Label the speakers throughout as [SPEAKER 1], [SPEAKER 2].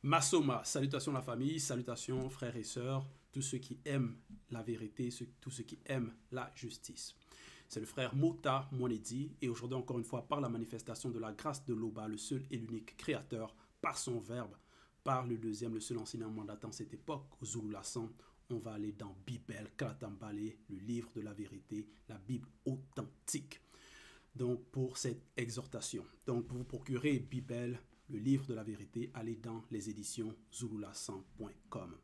[SPEAKER 1] Masoma, salutations la famille, salutations frères et sœurs, tous ceux qui aiment la vérité, tous ceux qui aiment la justice. C'est le frère Mota Monedi et aujourd'hui encore une fois par la manifestation de la grâce de l'Oba, le seul et l'unique créateur, par son verbe, par le deuxième, le seul enseignement datant cette époque, Zulu Lassan, on va aller dans Bibel, Kalatambale, le livre de la vérité, la Bible authentique. Donc pour cette exhortation, donc pour vous procurer Bibel, le livre de la vérité, allez dans les éditions zululassan.com.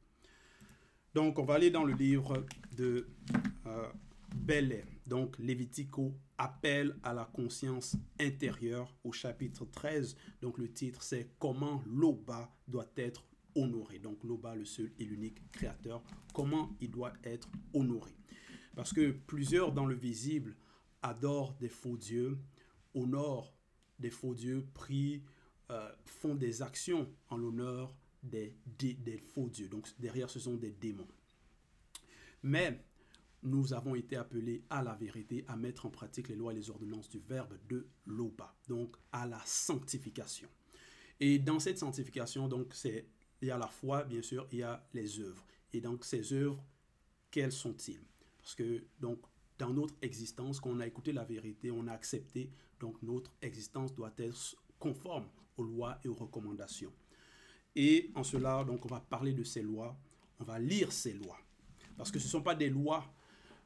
[SPEAKER 1] Donc, on va aller dans le livre de Belé, donc Lévitico, appel à la conscience intérieure au chapitre 13. Donc, le titre, c'est comment l'Oba doit être honoré. Donc, l'Oba, le seul et l'unique créateur, comment il doit être honoré. Parce que plusieurs dans le visible adorent des faux dieux, honorent des faux dieux, prient, font des actions en l'honneur des faux dieux. Donc derrière, ce sont des démons. Mais nous avons été appelés à la vérité, à mettre en pratique les lois et les ordonnances du verbe de l'Oba, donc à la sanctification. Et dans cette sanctification, donc il y a la foi, bien sûr, il y a les œuvres. Et donc ces œuvres, quelles sont-ils? Parce que donc dans notre existence, quand on a écouté la vérité, on a accepté, donc notre existence doit être conforme aux lois et aux recommandations. Et en cela, donc, on va parler de ces lois, on va lire ces lois. Parce que ce ne sont pas des lois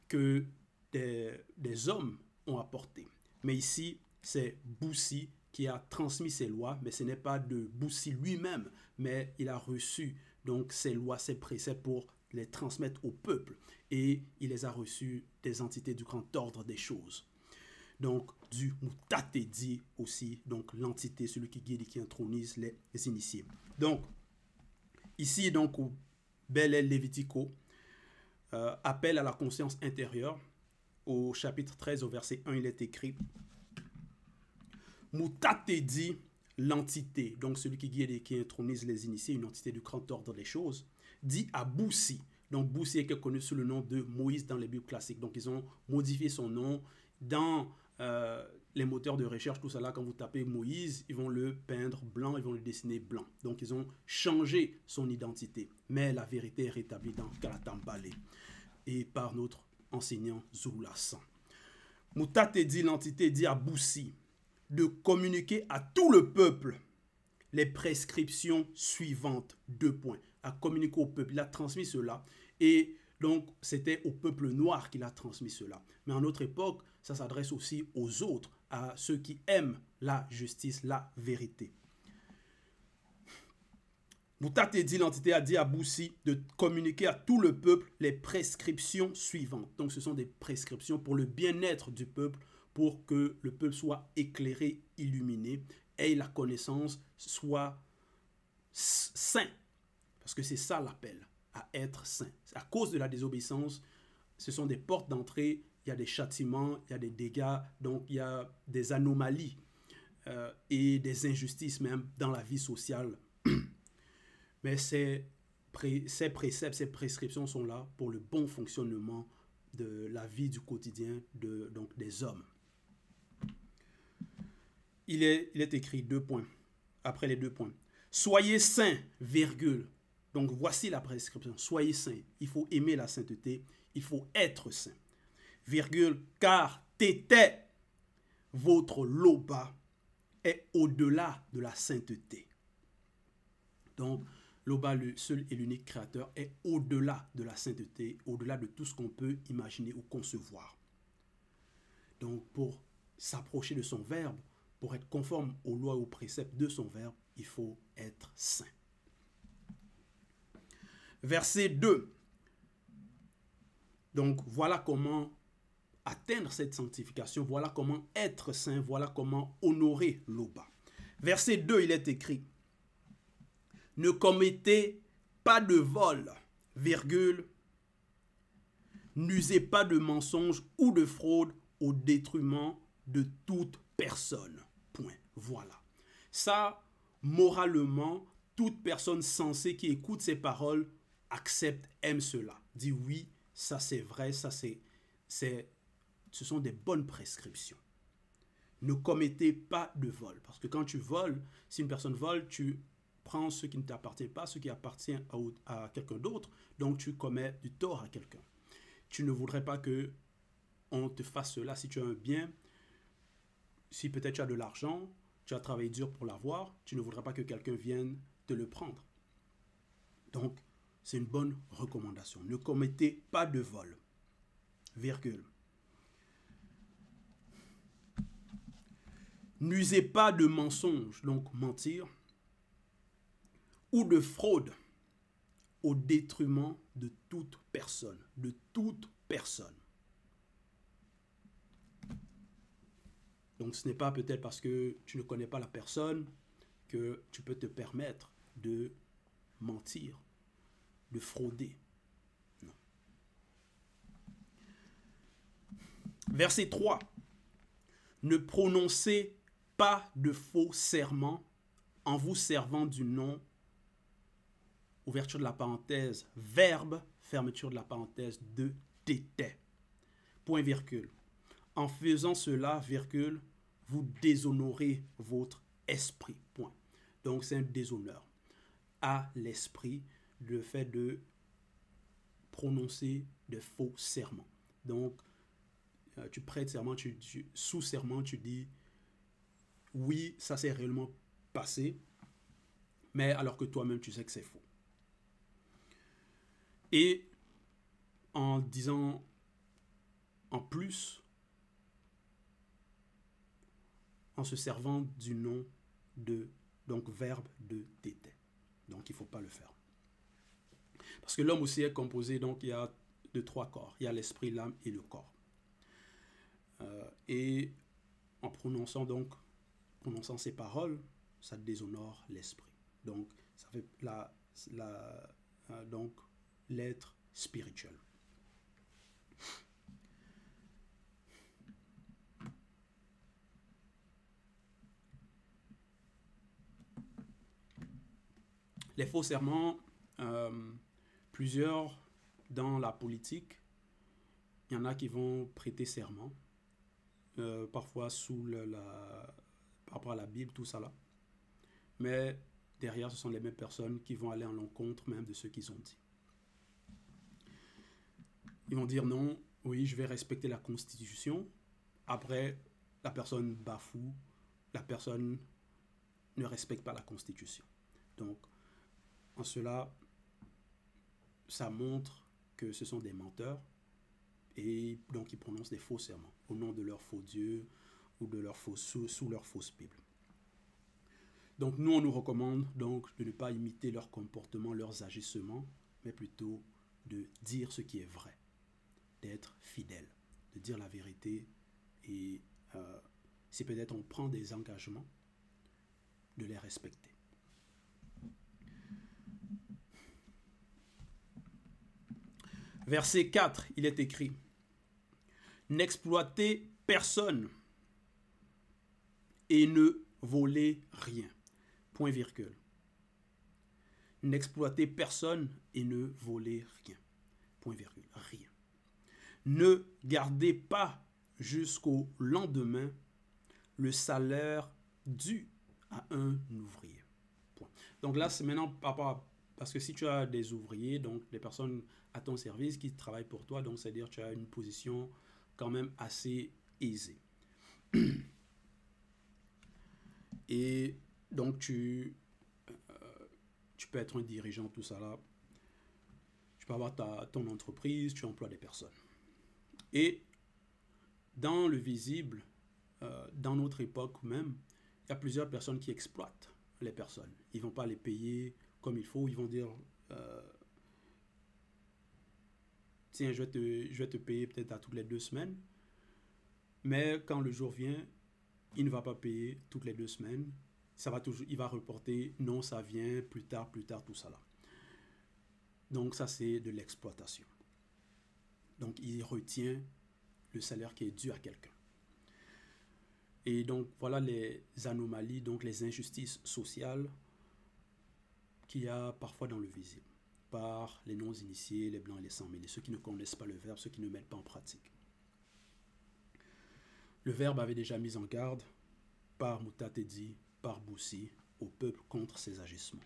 [SPEAKER 1] que des hommes ont apportées. Mais ici, c'est Boussi qui a transmis ces lois, mais ce n'est pas de Boussi lui-même, mais il a reçu donc ces lois, ces préceptes pour les transmettre au peuple. Et il les a reçus des entités du grand ordre des choses. Donc, du Mutatedi aussi, donc l'entité, celui qui guide et qui intronise les initiés. Donc, ici, donc, au Belé Lévitico, appel à la conscience intérieure, au chapitre 13, au verset 1, il est écrit Mutatedi, l'entité, donc celui qui guide et qui intronise les initiés, une entité du grand ordre des choses, dit à Boussi. Donc, Boussi est connu sous le nom de Moïse dans les Bibles classiques. Donc, ils ont modifié son nom dans les moteurs de recherche, tout ça là, quand vous tapez Moïse, ils vont le peindre blanc, ils vont le dessiner blanc. Donc, ils ont changé son identité. Mais la vérité est rétablie dans Kalatambale et par notre enseignant Zulu Lassan. Mutatedi, l'entité, dit à Boussi de communiquer à tout le peuple les prescriptions suivantes. 2 points. À communiquer au peuple. Il a transmis cela. Et donc, c'était au peuple noir qu'il a transmis cela. Mais en notre époque, ça s'adresse aussi aux autres, à ceux qui aiment la justice, la vérité. Mutatedi, l'entité, a dit à Boussi de communiquer à tout le peuple les prescriptions suivantes. Donc, ce sont des prescriptions pour le bien-être du peuple, pour que le peuple soit éclairé, illuminé, ait la connaissance, soit saint. Parce que c'est ça l'appel, à être saint. À cause de la désobéissance, ce sont des portes d'entrée, il y a des châtiments, il y a des dégâts, donc il y a des anomalies et des injustices même dans la vie sociale. Mais ces préceptes, ces prescriptions sont là pour le bon fonctionnement de la vie du quotidien donc des hommes. Il est écrit 2 points, après les 2 points. Soyez saints, virgule. Donc voici la prescription. Soyez saints. Il faut aimer la sainteté. Il faut être saint. Virgule, car Tété, votre Loba, est au-delà de la sainteté. Donc, Loba, le seul et l'unique créateur, est au-delà de la sainteté, au-delà de tout ce qu'on peut imaginer ou concevoir. Donc, pour s'approcher de son verbe, pour être conforme aux lois et aux préceptes de son verbe, il faut être saint. Verset 2. Donc, voilà comment atteindre cette sanctification, voilà comment être saint, voilà comment honorer l'Oba. Verset 2, il est écrit ne commettez pas de vol, virgule, n'usez pas de mensonge ou de fraude au détriment de toute personne. Point. Voilà. Ça, moralement, toute personne sensée qui écoute ces paroles accepte, aime cela. Dit oui, ça c'est vrai, ce sont des bonnes prescriptions. Ne commettez pas de vol. Parce que quand tu voles, si une personne vole, tu prends ce qui ne t'appartient pas, ce qui appartient à quelqu'un d'autre, donc tu commets du tort à quelqu'un. Tu ne voudrais pas que on te fasse cela si tu as un bien, si peut-être tu as de l'argent, tu as travaillé dur pour l'avoir, tu ne voudrais pas que quelqu'un vienne te le prendre. Donc, c'est une bonne recommandation. Ne commettez pas de vol. Virgule. N'usez pas de mensonges, donc mentir, ou de fraude au détriment de toute personne. De toute personne. Donc ce n'est pas peut-être parce que tu ne connais pas la personne que tu peux te permettre de mentir, de frauder. Non. Verset 3. Ne prononcez pas de faux serments en vous servant du nom, ouverture de la parenthèse, verbe, fermeture de la parenthèse, de t'étais. Point virgule. En faisant cela, virgule, vous déshonorez votre esprit. Point. Donc, c'est un déshonneur à l'esprit, le fait de prononcer de faux serments. Donc, tu prêtes serment, sous serment, tu dis oui, ça s'est réellement passé, mais alors que toi-même, tu sais que c'est faux. Et en disant en plus, en se servant du nom de, donc verbe de t'étais. Donc il ne faut pas le faire. Parce que l'homme aussi est composé, donc il y a de 3 corps. Il y a l'esprit, l'âme et le corps. Et en prononçant ces paroles, ça déshonore l'esprit. Donc ça fait donc l'être spirituel. Les faux serments, plusieurs dans la politique, il y en a qui vont prêter serment, parfois par rapport à la Bible, tout ça là. Mais derrière, ce sont les mêmes personnes qui vont aller en l'encontre même de ce qu'ils ont dit. Ils vont dire non, oui, je vais respecter la Constitution. Après, la personne bafoue, la personne ne respecte pas la Constitution. Donc, en cela, ça montre que ce sont des menteurs et donc ils prononcent des faux serments au nom de leur faux Dieu ou de leur sous leur fausse Bible. Donc nous, on nous recommande donc de ne pas imiter leur comportement, leurs agissements, mais plutôt de dire ce qui est vrai, d'être fidèle, de dire la vérité et si peut-être on prend des engagements, de les respecter. Verset 4, il est écrit « N'exploitez personne et ne volez rien. » Point virgule. N'exploitez personne et ne volez rien. Point virgule. Rien. Ne gardez pas jusqu'au lendemain le salaire dû à un ouvrier. Point. Donc là, c'est maintenant par rapport à... Parce que si tu as des ouvriers, donc des personnes à ton service qui travaillent pour toi, donc c'est-à-dire que tu as une position quand même assez aisée. Et donc tu peux être un dirigeant, tout ça là. Tu peux avoir ton entreprise, tu emploies des personnes. Et dans le visible, dans notre époque même, il y a plusieurs personnes qui exploitent les personnes. Ils ne vont pas les payer comme il faut. Ils vont dire, tiens, je vais te payer peut-être à toutes les 2 semaines. Mais quand le jour vient, il ne va pas payer toutes les 2 semaines. Il va reporter, non, ça vient plus tard, tout ça là. Donc ça, c'est de l'exploitation. Donc il retient le salaire qui est dû à quelqu'un. Et donc voilà les anomalies, donc les injustices sociales qu'il y a parfois dans le visible, par les non-initiés, les blancs et les sans-mêlés, ceux qui ne connaissent pas le verbe, ceux qui ne mettent pas en pratique. Le verbe avait déjà mis en garde par Moutatedi, par Boussi, au peuple contre ses agissements.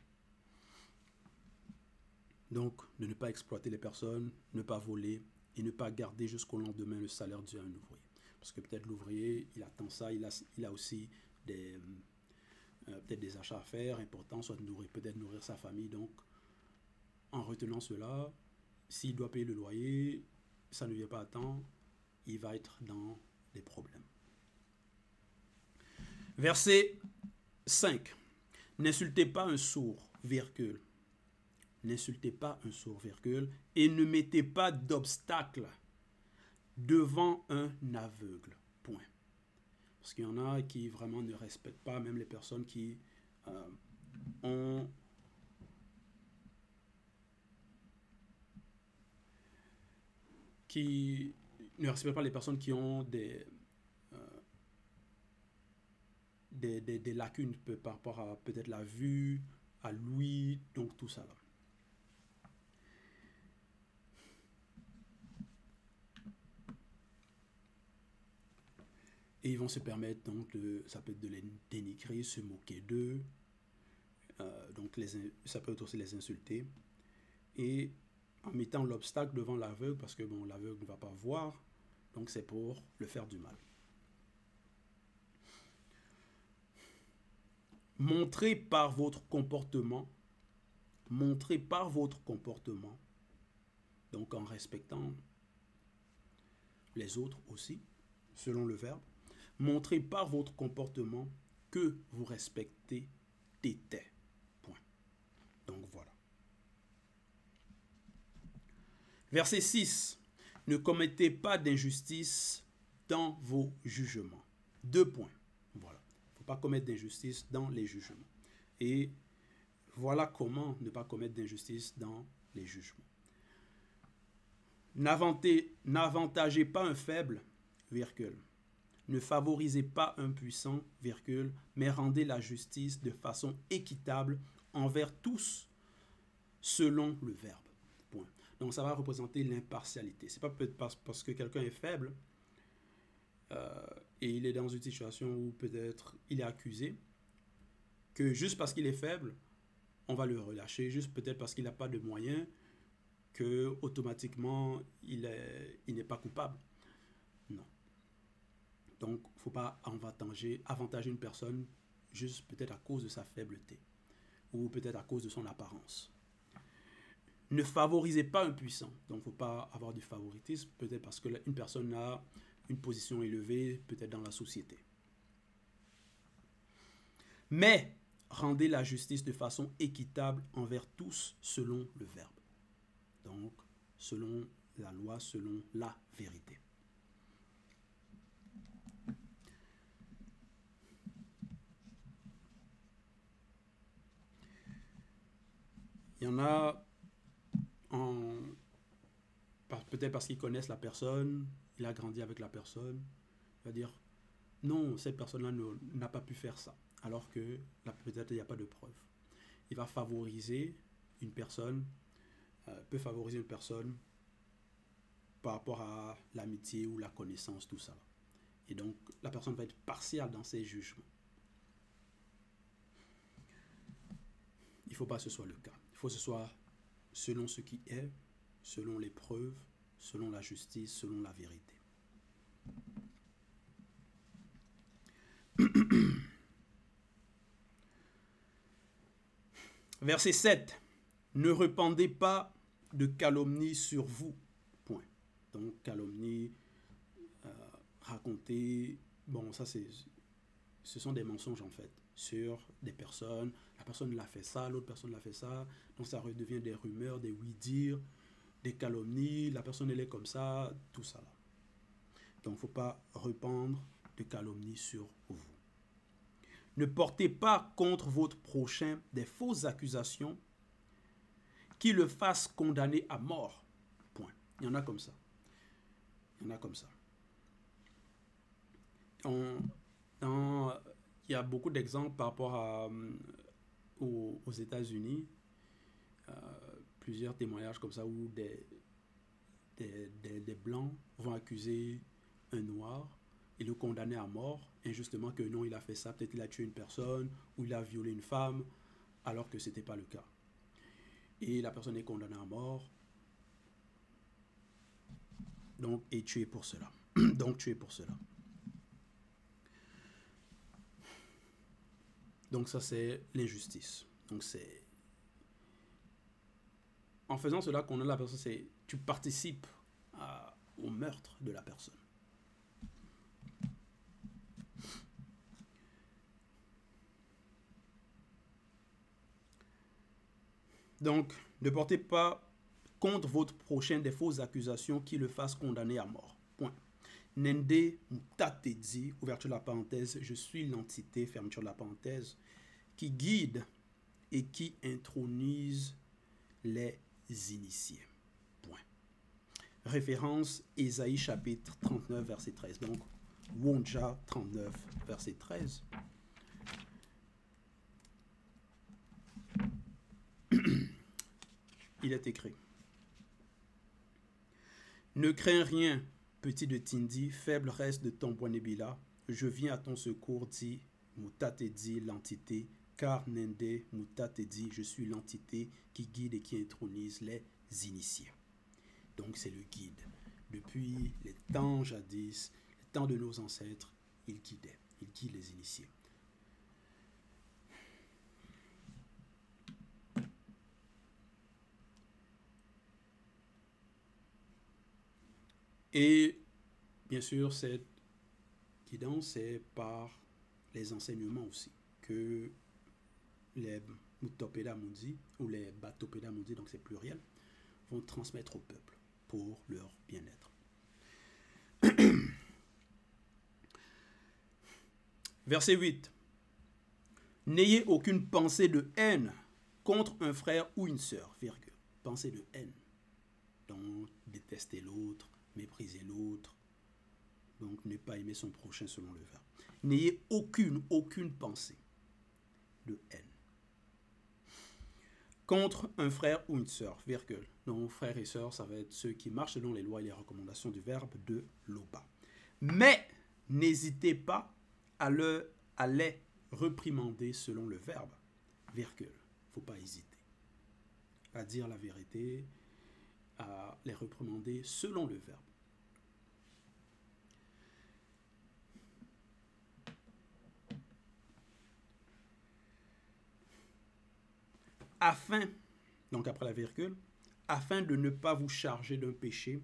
[SPEAKER 1] Donc, de ne pas exploiter les personnes, ne pas voler et ne pas garder jusqu'au lendemain le salaire dû à un ouvrier. Parce que peut-être l'ouvrier, il attend ça, il a aussi peut-être des achats à faire importants, soit peut-être nourrir sa famille. Donc, en retenant cela, s'il doit payer le loyer, ça ne vient pas à temps, il va être dans des problèmes. Verset 5. N'insultez pas un sourd, virgule. N'insultez pas un sourd, virgule, et ne mettez pas d'obstacle devant un aveugle, point. Parce qu'il y en a qui vraiment ne respectent pas, même les personnes qui ne respectent pas les personnes qui ont des lacunes par rapport à peut-être la vue, à l'ouïe, donc tout ça là. Et ils vont se permettre donc ça peut être de les dénigrer, se moquer d'eux, donc ça peut être aussi les insulter. Et en mettant l'obstacle devant l'aveugle, parce que bon, l'aveugle ne va pas voir, donc c'est pour le faire du mal. Montrez par votre comportement, donc en respectant les autres aussi, selon le verbe, montrez par votre comportement que vous respectez tes. Point. Donc voilà. Verset 6. Ne commettez pas d'injustice dans vos jugements. 2 points. Voilà. Il ne faut pas commettre d'injustice dans les jugements. Et voilà comment ne pas commettre d'injustice dans les jugements. N'avantagez pas un faible, virgule. Ne favorisez pas un puissant, virgule, mais rendez la justice de façon équitable envers tous selon le verbe. Point. Donc ça va représenter l'impartialité. C'est pas peut-être parce que quelqu'un est faible et il est dans une situation où peut-être il est accusé, que juste parce qu'il est faible, on va le relâcher, juste peut-être parce qu'il n'a pas de moyens, que automatiquement il n'est pas coupable. Non. Donc, il ne faut pas avantager une personne juste peut-être à cause de sa faibleté ou peut-être à cause de son apparence. Ne favorisez pas un puissant. Donc, il ne faut pas avoir du favoritisme, peut-être parce qu'une personne a une position élevée, peut-être dans la société. Mais rendez la justice de façon équitable envers tous selon le verbe. Donc, selon la loi, selon la vérité. Il y en a, peut-être parce qu'ils connaissent la personne, il a grandi avec la personne, il va dire, non, cette personne-là n'a pas pu faire ça, alors que peut-être il n'y a pas de preuve. Il va favoriser une personne, peut favoriser une personne par rapport à l'amitié ou la connaissance, tout ça. Et donc, la personne va être partiale dans ses jugements. Il ne faut pas que ce soit le cas. Il faut que ce soit selon ce qui est, selon les preuves, selon la justice, selon la vérité. Verset 7. Ne répandez pas de calomnie sur vous. Point. Donc, calomnie, raconter, bon, ça ce sont des mensonges en fait, sur des personnes. La personne l'a fait ça, l'autre personne l'a fait ça. Donc, ça redevient des rumeurs, des oui-dire, des calomnies. La personne, elle est comme ça, tout ça là. Donc, il ne faut pas répandre de calomnie sur vous. Ne portez pas contre votre prochain des fausses accusations qui le fassent condamner à mort. Point. Il y en a comme ça. Il y en a comme ça. Il y a beaucoup d'exemples par rapport aux États-Unis. Plusieurs témoignages comme ça où des Blancs vont accuser un Noir et le condamner à mort, injustement que non, il a fait ça, peut-être il a tué une personne ou il a violé une femme, alors que ce n'était pas le cas. et la personne est condamnée à mort, donc, et tuée pour cela. Donc, tuée pour cela. Donc, ça, c'est l'injustice. Donc, c'est... En faisant cela, qu'on a la personne, c'est... Tu participes au meurtre de la personne. Donc, ne portez pas contre votre prochain des fausses accusations qui le fassent condamner à mort. Point. Nende mutatedi, ouverture de la parenthèse, je suis l'entité, fermeture de la parenthèse, qui guide et qui intronise les initiés. Point. Référence Ésaïe chapitre 39, verset 13. Donc, Wonja 39, verset 13. Il est écrit: ne crains rien, petit de Tindi, faible reste de ton Bonebila. Je viens à ton secours, dit Mutatedi, l'entité, car Nende Mutatedi, je suis l'entité qui guide et qui intronise les initiés. Donc c'est le guide. Depuis les temps jadis, les temps de nos ancêtres, il guide les initiés. Et bien sûr, cette guidance est par les enseignements aussi que les Mutopéda Mundi ou les Batopéda Mundi, donc c'est pluriel, vont transmettre au peuple pour leur bien-être. Verset 8. N'ayez aucune pensée de haine contre un frère ou une sœur, virgule. Pensée de haine. Donc, détester l'autre, mépriser l'autre. Donc, ne pas aimer son prochain selon le verbe. N'ayez aucune pensée de haine contre un frère ou une sœur, virgule. Donc, frères et sœurs, ça va être ceux qui marchent selon les lois et les recommandations du verbe de l'OPA. Mais, n'hésitez pas à les reprimander selon le verbe, virgule. Il ne faut pas hésiter à dire la vérité, à les reprimander selon le verbe. Afin, donc après la virgule, afin de ne pas vous charger d'un péché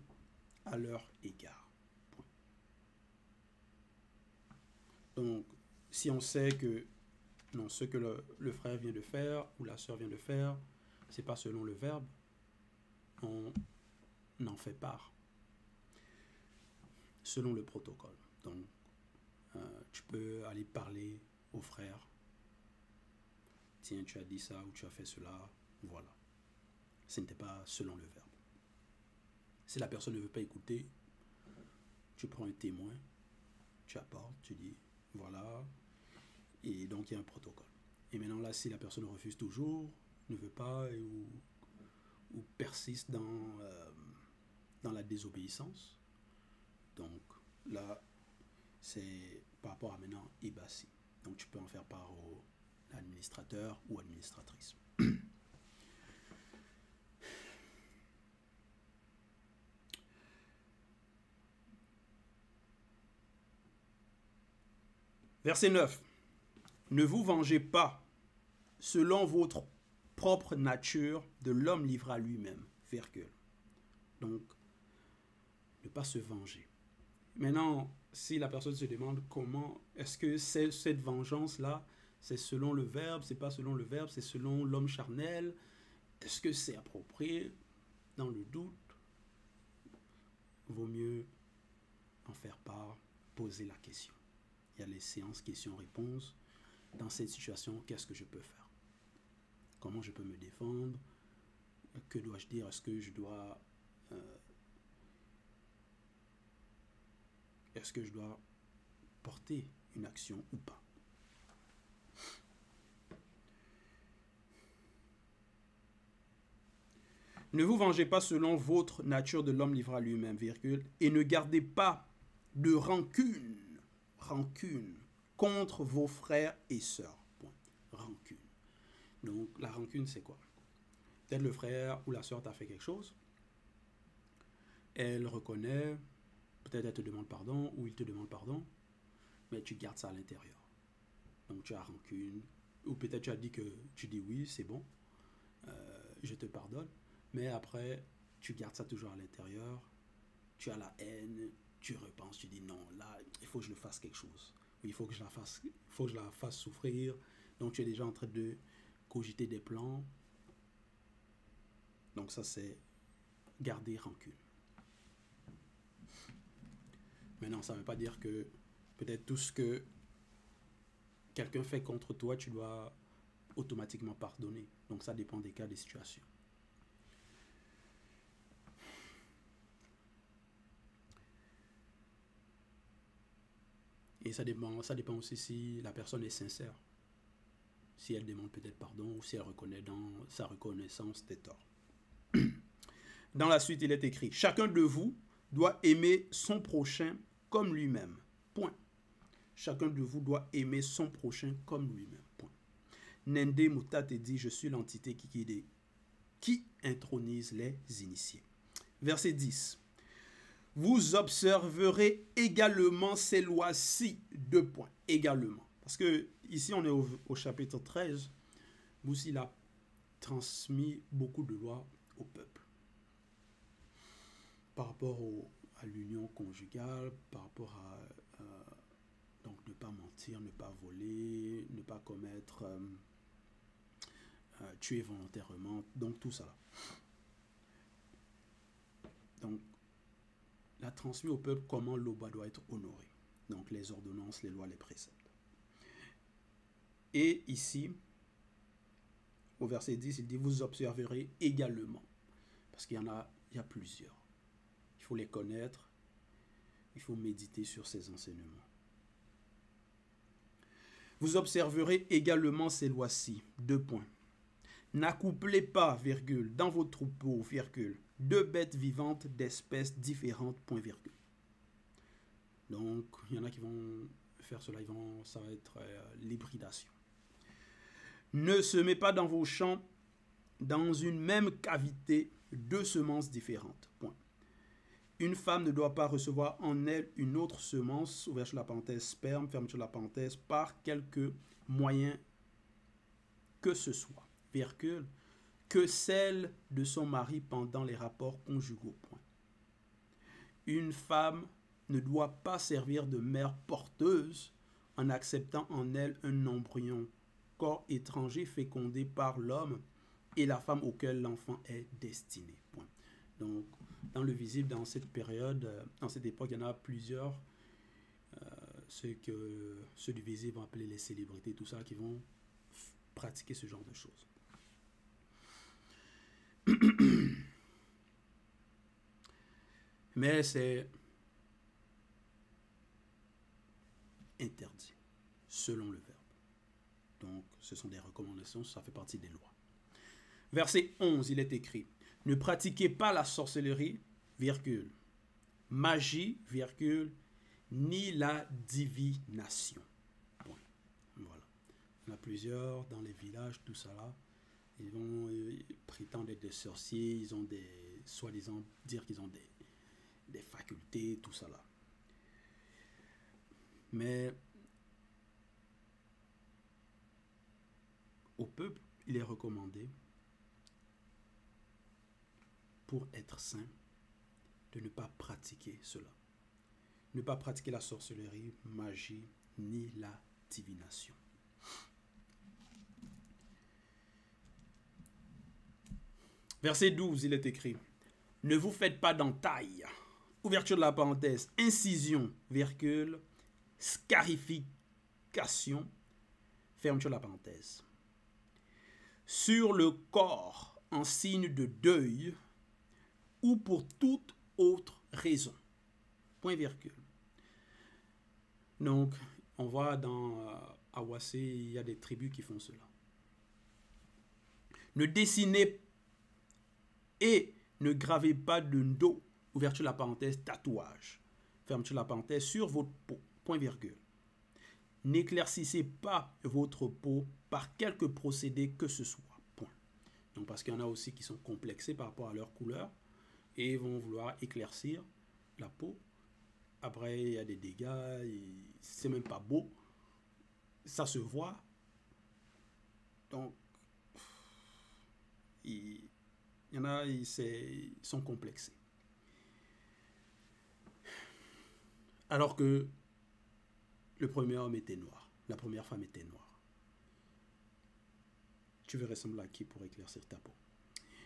[SPEAKER 1] à leur égard. Point. Donc, si on sait que non, ce que le frère vient de faire ou la sœur vient de faire, c'est pas selon le verbe, on en fait part selon le protocole. Donc, tu peux aller parler au frère. Tiens, tu as dit ça ou tu as fait cela, voilà. Ce n'était pas selon le verbe. Si la personne ne veut pas écouter, tu prends un témoin, tu apportes, tu dis, voilà, et donc il y a un protocole. Et maintenant là, si la personne refuse toujours, ne veut pas ou persiste dans la désobéissance, donc là, c'est par rapport à maintenant Ibassi. Donc tu peux en faire part au administrateur ou administratrice. Verset 9. Ne vous vengez pas selon votre propre nature de l'homme livré à lui-même. Virgule. Donc, ne pas se venger. Maintenant, si la personne se demande comment, est-ce que cette vengeance-là, c'est selon le verbe, c'est pas selon le verbe, c'est selon l'homme charnel, est-ce que c'est approprié? Dans le doute, vaut mieux en faire part, poser la question. Il y a les séances questions-réponses. Dans cette situation, qu'est-ce que je peux faire? Comment je peux me défendre? Que dois-je dire? Est-ce que je dois porter une action ou pas? Ne vous vengez pas selon votre nature de l'homme livré à lui-même, virgule, et ne gardez pas de rancune contre vos frères et sœurs. Point. Rancune. Donc, la rancune, c'est quoi? Peut-être le frère ou la soeur t'a fait quelque chose. Elle reconnaît, peut-être elle te demande pardon ou il te demande pardon, mais tu gardes ça à l'intérieur. Donc tu as rancune, ou peut-être tu as dit que tu dis oui, c'est bon, je te pardonne, mais après tu gardes ça toujours à l'intérieur, tu as la haine, tu repenses, tu dis non, là il faut que je le fasse quelque chose, il faut que je la fasse souffrir, donc tu es déjà en train de cogiter des plans, donc ça c'est garder rancune. Maintenant ça ne veut pas dire que peut-être tout ce que quelqu'un fait contre toi, tu dois automatiquement pardonner. Donc ça dépend des cas, des situations. Et ça dépend aussi si la personne est sincère. Si elle demande peut-être pardon ou si elle reconnaît dans sa reconnaissance des torts. Dans la suite, il est écrit, chacun de vous doit aimer son prochain comme lui-même. Point. Chacun de vous doit aimer son prochain comme lui-même. Point. Nende Mutate dit, je suis l'entité qui intronise les initiés. Verset 10. Vous observerez également ces lois-ci. 2 points. Également. Parce que ici, on est au chapitre 13. Moussi a transmis beaucoup de lois au peuple. Par rapport à l'union conjugale, par rapport à donc ne pas mentir, ne pas voler, ne pas commettre, tuer volontairement, donc tout ça. Donc, il a transmis au peuple comment l'Oba doit être honoré. Donc, les ordonnances, les lois, les préceptes. Et ici, au verset 10, il dit, vous observerez également. Parce qu'il y a plusieurs. Il faut les connaître. Il faut méditer sur ces enseignements. Vous observerez également ces lois-ci. 2 points. N'accouplez pas, virgule, dans vos troupeaux, virgule, 2 bêtes vivantes d'espèces différentes, point, virgule. Donc, il y en a qui vont faire cela, ça va être l'hybridation. Ne semez pas dans vos champs, dans une même cavité, 2 semences différentes, point. Une femme ne doit pas recevoir en elle une autre semence, ouverture de la parenthèse, sperme, fermeture de la parenthèse, par quelque moyen que ce soit, virgule, que celle de son mari pendant les rapports conjugaux, point. Une femme ne doit pas servir de mère porteuse en acceptant en elle un embryon, corps étranger fécondé par l'homme et la femme auquel l'enfant est destiné, point. Donc, dans le visible, dans cette période, dans cette époque, il y en a plusieurs, ceux du visible vont appeler les célébrités, tout ça, qui vont pratiquer ce genre de choses. Mais c'est interdit, selon le verbe. Donc, ce sont des recommandations, ça fait partie des lois. Verset 11, il est écrit, ne pratiquez pas la sorcellerie, virgule, magie, virgule, ni la divination. Point. Voilà. Il y en a plusieurs dans les villages, tout ça là. Ils vont prétendre être des sorciers, ils ont des, soi-disant, dire qu'ils ont des facultés, tout ça là. Mais au peuple, il est recommandé, pour être saint, de ne pas pratiquer cela. Ne pas pratiquer la sorcellerie, magie, ni la divination. Verset 12, il est écrit, ne vous faites pas d'entaille, ouverture de la parenthèse, incision, virgule, scarification, fermeture de la parenthèse. Sur le corps, en signe de deuil, ou pour toute autre raison. Point virgule. Donc, on voit dans Awase, il y a des tribus qui font cela. Ne dessinez et ne gravez pas de dos, ouverture de la parenthèse, tatouage, fermeture de la parenthèse, sur votre peau. Point virgule. N'éclaircissez pas votre peau par quelque procédé que ce soit. Point. Donc, parce qu'il y en a aussi qui sont complexés par rapport à leur couleur et vont vouloir éclaircir la peau. Après, il y a des dégâts, c'est même pas beau, ça se voit. Donc, il y en a, ils sont complexés. Alors que le premier homme était noir, la première femme était noire. Tu veux ressembler à qui pour éclaircir ta peau?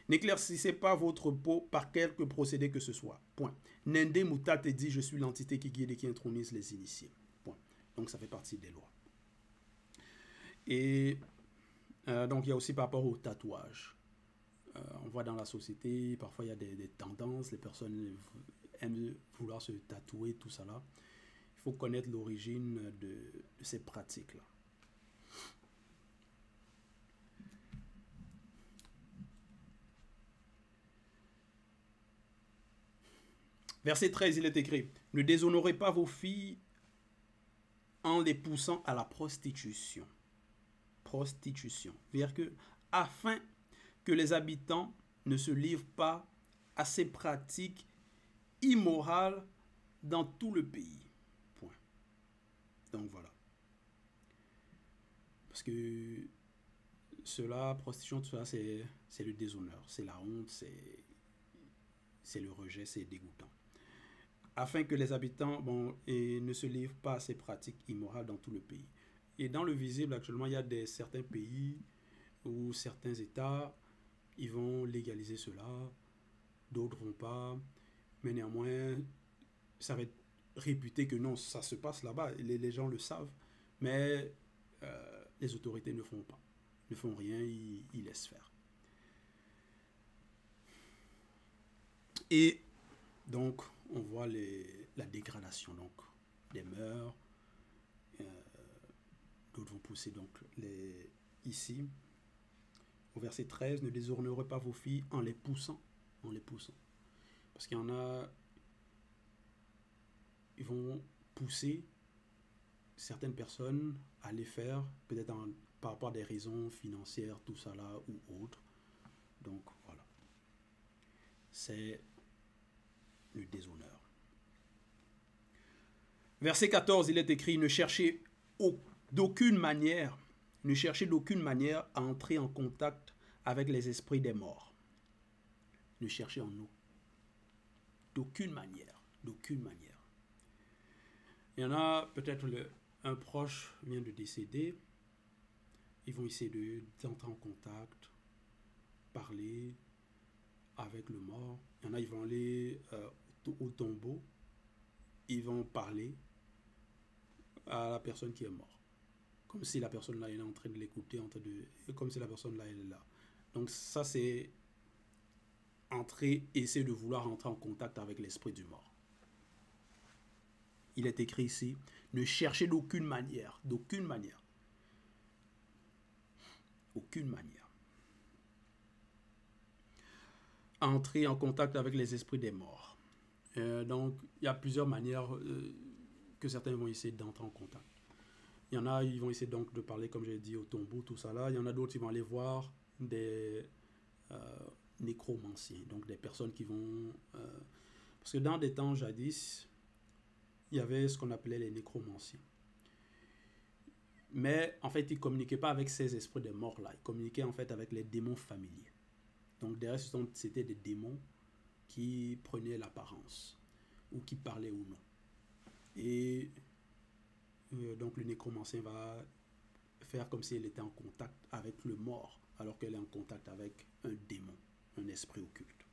[SPEAKER 1] N'éclaircissez pas votre peau par quelque procédé que ce soit. Point. Nende mutate dit je suis l'entité qui guide et qui intronise les initiés. Point. Donc ça fait partie des lois. Et donc il y a aussi par rapport au tatouage. On voit dans la société, parfois il y a des tendances, les personnes aiment vouloir se tatouer, tout ça là. Il faut connaître l'origine de ces pratiques-là. Verset 13, il est écrit, « Ne déshonorez pas vos filles en les poussant à la prostitution. » Prostitution. C'est-à-dire afin que les habitants ne se livrent pas à ces pratiques immorales dans tout le pays. Point. Donc voilà. Parce que cela, prostitution, tout ça, c'est le déshonneur, c'est la honte, c'est le rejet, c'est dégoûtant. Afin que les habitants ne se livrent pas à ces pratiques immorales dans tout le pays. Et dans le visible, actuellement, il y a certains pays ou certains États, ils vont légaliser cela, d'autres vont pas, mais néanmoins, ça va être réputé que non, ça se passe là-bas, les gens le savent, mais les autorités ne font pas, ne font rien, ils laissent faire. Et donc, on voit la dégradation donc, des mœurs. D'autres vont pousser donc ici, au verset 13, « Ne déshonorez pas vos filles en les poussant. » En les poussant. Parce qu'il y en a, ils vont pousser certaines personnes à les faire, peut-être par rapport à des raisons financières, tout ça là, ou autres. Donc, voilà. C'est le déshonneur. Verset 14, il est écrit, « Ne cherchez d'aucune manière à entrer en contact avec les esprits des morts. » Ne cherchez en nous. D'aucune manière. D'aucune manière. Il y en a peut-être un proche vient de décéder. Ils vont essayer d'entrer en contact, parler avec le mort. Il y en a, ils vont aller au tombeau. Ils vont parler à la personne qui est morte. Comme si la personne là est en train de l'écouter, comme si la personne là elle est là. Donc ça c'est essayer de vouloir entrer en contact avec l'esprit du mort. Il est écrit ici, ne cherchez d'aucune manière, aucune manière, à entrer en contact avec les esprits des morts. Donc il y a plusieurs manières que certains vont essayer d'entrer en contact. Il y en a, ils vont essayer donc de parler, comme j'ai dit, au tombeau, tout ça là. Il y en a d'autres, ils vont aller voir des nécromanciens, donc des personnes qui vont... parce que dans des temps jadis, il y avait ce qu'on appelait les nécromanciens. Mais en fait, ils ne communiquaient pas avec ces esprits de morts là. Ils communiquaient en fait avec les démons familiers. Donc derrière, c'était des démons qui prenaient l'apparence, ou qui parlaient ou non. Et... donc le nécromancien va faire comme si elle était en contact avec le mort, alors qu'elle est en contact avec un démon, un esprit occulte.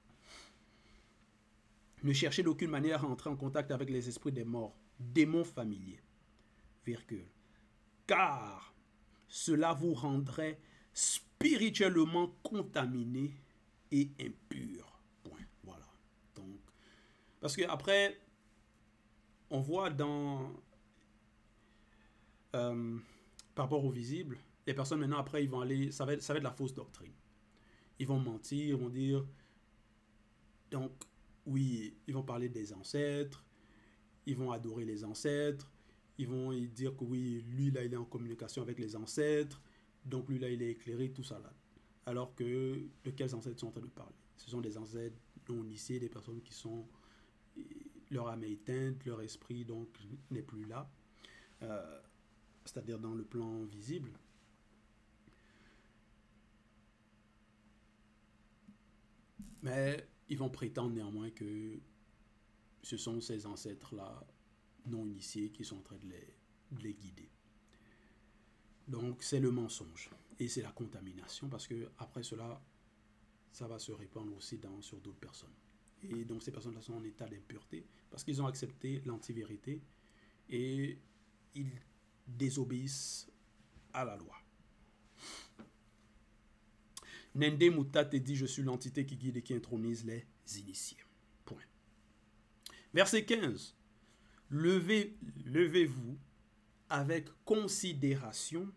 [SPEAKER 1] Ne cherchez d'aucune manière à entrer en contact avec les esprits des morts, démons familiers, virgule, car cela vous rendrait spirituellement contaminé et impur. Point. Voilà. Donc, parce que après, on voit par rapport au visible, les personnes maintenant après ils vont aller, ça va être de la fausse doctrine. Ils vont mentir, ils vont dire, donc oui, ils vont parler des ancêtres, ils vont adorer les ancêtres, ils vont dire que oui, lui là il est en communication avec les ancêtres, donc lui là il est éclairé, tout ça là. alors que de quels ancêtres sont en train de parler? Ce sont des ancêtres non initiés, des personnes qui sont... leur âme est éteinte, leur esprit donc n'est plus là, c'est-à-dire dans le plan visible. Mais ils vont prétendre néanmoins que ce sont ces ancêtres-là non initiés qui sont en train de les guider. Donc c'est le mensonge et c'est la contamination parce que après cela, ça va se répandre aussi sur d'autres personnes. Et donc ces personnes-là sont en état d'impureté parce qu'ils ont accepté l'antivérité et ils désobéissent à la loi. Nende Muta te dit, je suis l'entité qui guide et qui intronise les initiés. Point. Verset 15. Levez-vous avec considération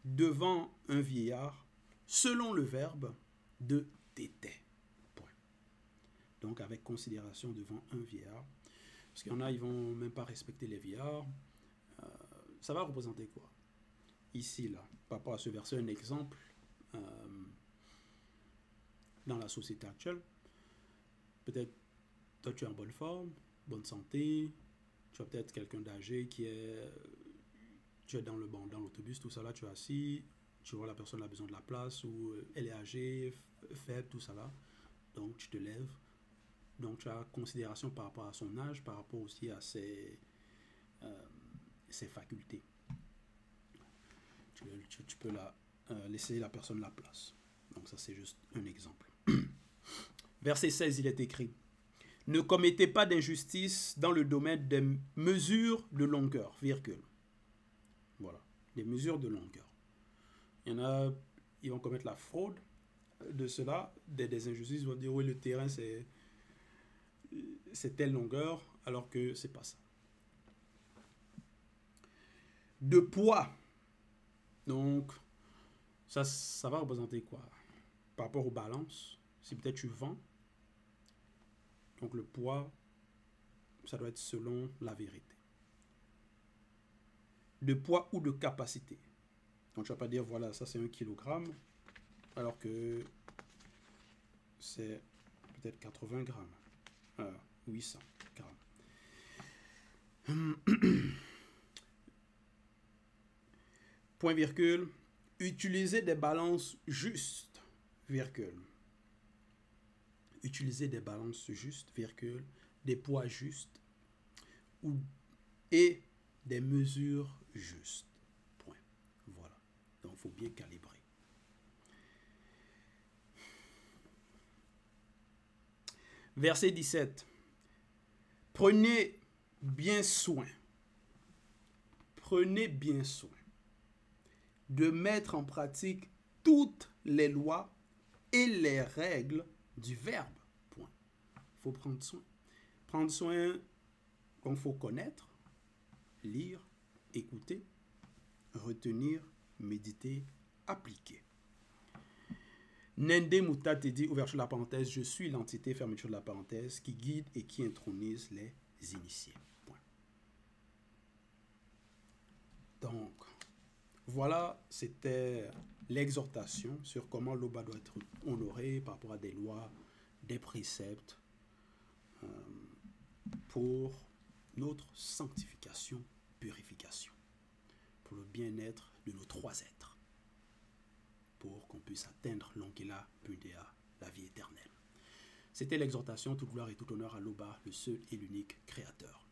[SPEAKER 1] devant un vieillard, selon le verbe de tété. Point. Donc avec considération devant un vieillard. Parce qu'il y en a, ils ne vont même pas respecter les vieillards. Ça va représenter quoi? Ici, là, par rapport à ce verset, un exemple. Dans la société actuelle, peut-être toi tu es en bonne forme, bonne santé, tu as peut-être quelqu'un d'âgé tu es dans l'autobus, tout ça là, tu es assis, tu vois la personne a besoin de la place ou elle est âgée, faible, tout ça là, donc tu te lèves, donc tu as considération par rapport à son âge, par rapport aussi à ses facultés. Tu peux laisser la personne la place. Donc ça c'est juste un exemple. Verset 16, il est écrit: ne commettez pas d'injustice dans le domaine des mesures de longueur, virgule. Voilà, des mesures de longueur. Il y en a, ils vont commettre la fraude de cela, des injustices, ils vont dire oui, le terrain c'est telle longueur, alors que c'est pas ça. De poids. Donc, ça va représenter quoi? Par rapport aux balances, si peut-être tu vends, donc le poids, ça doit être selon la vérité. De poids ou de capacité. Donc tu ne vas pas dire, voilà, ça c'est 1 kilogramme, alors que c'est peut-être 80 grammes. 800 grammes. Point virgule. Utiliser des balances justes, virgule. Utiliser des balances justes, virgule, des poids justes et des mesures justes. Point. Voilà. Donc, il faut bien calibrer. Verset 17. Prenez bien soin de mettre en pratique toutes les lois et les règles du verbe. Point. Il faut prendre soin. Prendre soin, donc il faut connaître, lire, écouter, retenir, méditer, appliquer. Nende Muta te dit, ouverture de la parenthèse, je suis l'entité, fermeture de la parenthèse, qui guide et qui intronise les initiés. Point. Donc, voilà, c'était l'exhortation sur comment l'Oba doit être honoré par rapport à des lois, des préceptes pour notre sanctification, purification, pour le bien-être de nos 3 êtres, pour qu'on puisse atteindre l'Onkela Pudéa, la vie éternelle. C'était l'exhortation, toute gloire et tout honneur à l'Oba, le seul et l'unique Créateur.